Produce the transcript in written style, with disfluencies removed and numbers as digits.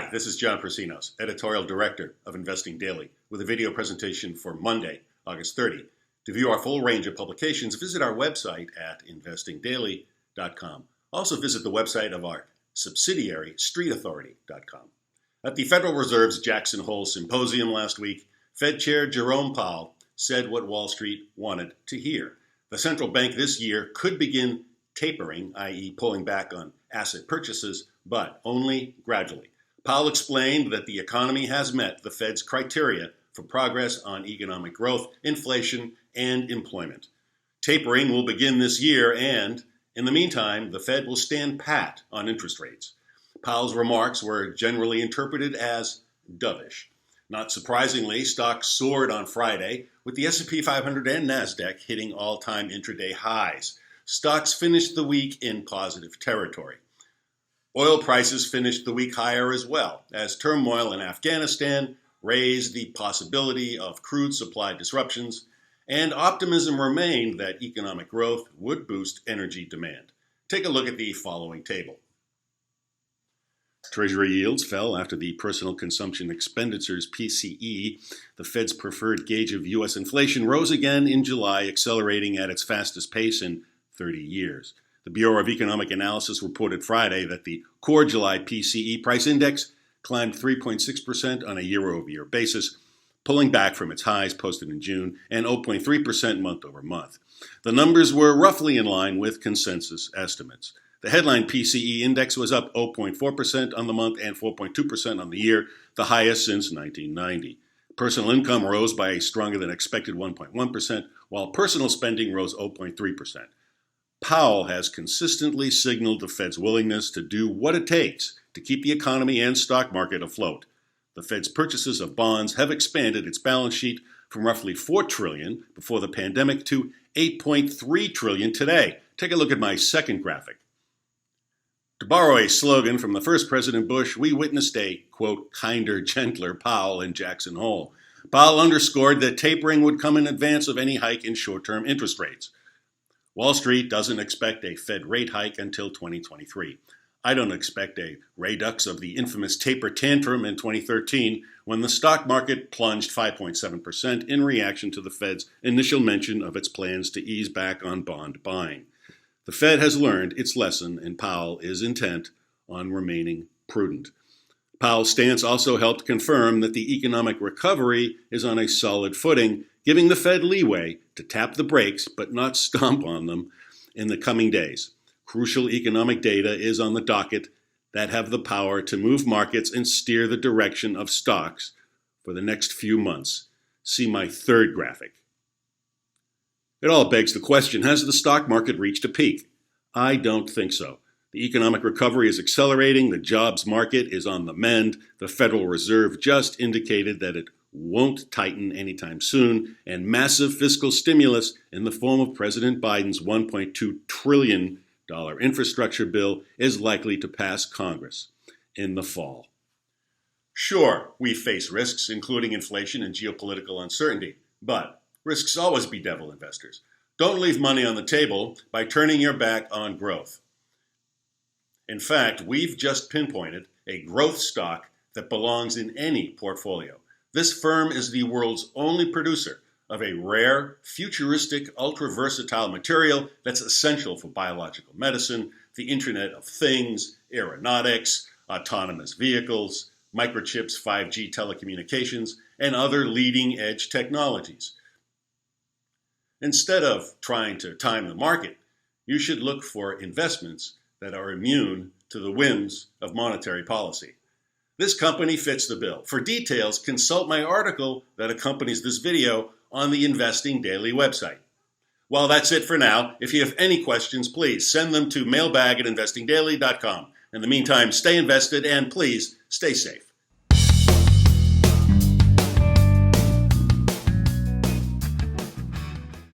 Hi, this is John Prasinos, Editorial Director of Investing Daily, with a video presentation for Monday, August 30. To view our full range of publications, visit our website at investingdaily.com. Also visit the website of our subsidiary, streetauthority.com. At the Federal Reserve's Jackson Hole symposium last week, Fed Chair Jerome Powell said what Wall Street wanted to hear. The central bank this year could begin tapering, i.e. pulling back on asset purchases, but only gradually. Powell explained that the economy has met the Fed's criteria for progress on economic growth, inflation, and employment. Tapering will begin this year, and in the meantime, the Fed will stand pat on interest rates. Powell's remarks were generally interpreted as dovish. Not surprisingly, stocks soared on Friday, with the S&P 500 and NASDAQ hitting all-time intraday highs. Stocks finished the week in positive territory. Oil prices finished the week higher as well, as turmoil in Afghanistan raised the possibility of crude supply disruptions, and optimism remained that economic growth would boost energy demand. Take a look at the following table. Treasury yields fell after the Personal Consumption Expenditures PCE, the Fed's preferred gauge of U.S. inflation, rose again in July, accelerating at its fastest pace in 30 years. The Bureau of Economic Analysis reported Friday that the core July PCE price index climbed 3.6% on a year-over-year basis, pulling back from its highs posted in June, and 0.3% month-over-month. The numbers were roughly in line with consensus estimates. The headline PCE index was up 0.4% on the month and 4.2% on the year, the highest since 1990. Personal income rose by a stronger than expected 1.1%, while personal spending rose 0.3%. Powell has consistently signaled the Fed's willingness to do what it takes to keep the economy and stock market afloat. The Fed's purchases of bonds have expanded its balance sheet from roughly $4 trillion before the pandemic to $8.3 trillion today. Take a look at my second graphic. To borrow a slogan from the first President Bush, we witnessed a, quote, kinder, gentler Powell in Jackson Hole. Powell underscored that tapering would come in advance of any hike in short-term interest rates. Wall Street doesn't expect a Fed rate hike until 2023. I don't expect a redux of the infamous taper tantrum in 2013 when the stock market plunged 5.7% in reaction to the Fed's initial mention of its plans to ease back on bond buying. The Fed has learned its lesson, and Powell is intent on remaining prudent. Powell's stance also helped confirm that the economic recovery is on a solid footing, giving the Fed leeway to tap the brakes but not stomp on them in the coming days. Crucial economic data is on the docket that have the power to move markets and steer the direction of stocks for the next few months. See my third graphic. It all begs the question, has the stock market reached a peak? I don't think so. The economic recovery is accelerating, the jobs market is on the mend, the Federal Reserve just indicated that it won't tighten anytime soon, and massive fiscal stimulus in the form of President Biden's $1.2 trillion infrastructure bill is likely to pass Congress in the fall. Sure, we face risks, including inflation and geopolitical uncertainty, but risks always bedevil investors. Don't leave money on the table by turning your back on growth. In fact, we've just pinpointed a growth stock that belongs in any portfolio. This firm is the world's only producer of a rare, futuristic, ultra-versatile material that's essential for biological medicine, the Internet of Things, aeronautics, autonomous vehicles, microchips, 5G telecommunications, and other leading-edge technologies. Instead of trying to time the market, you should look for investments that are immune to the whims of monetary policy. This company fits the bill. For details, consult my article that accompanies this video on the Investing Daily website. Well, that's it for now. If you have any questions, please send them to mailbag@investingdaily.com. In the meantime, stay invested and please stay safe.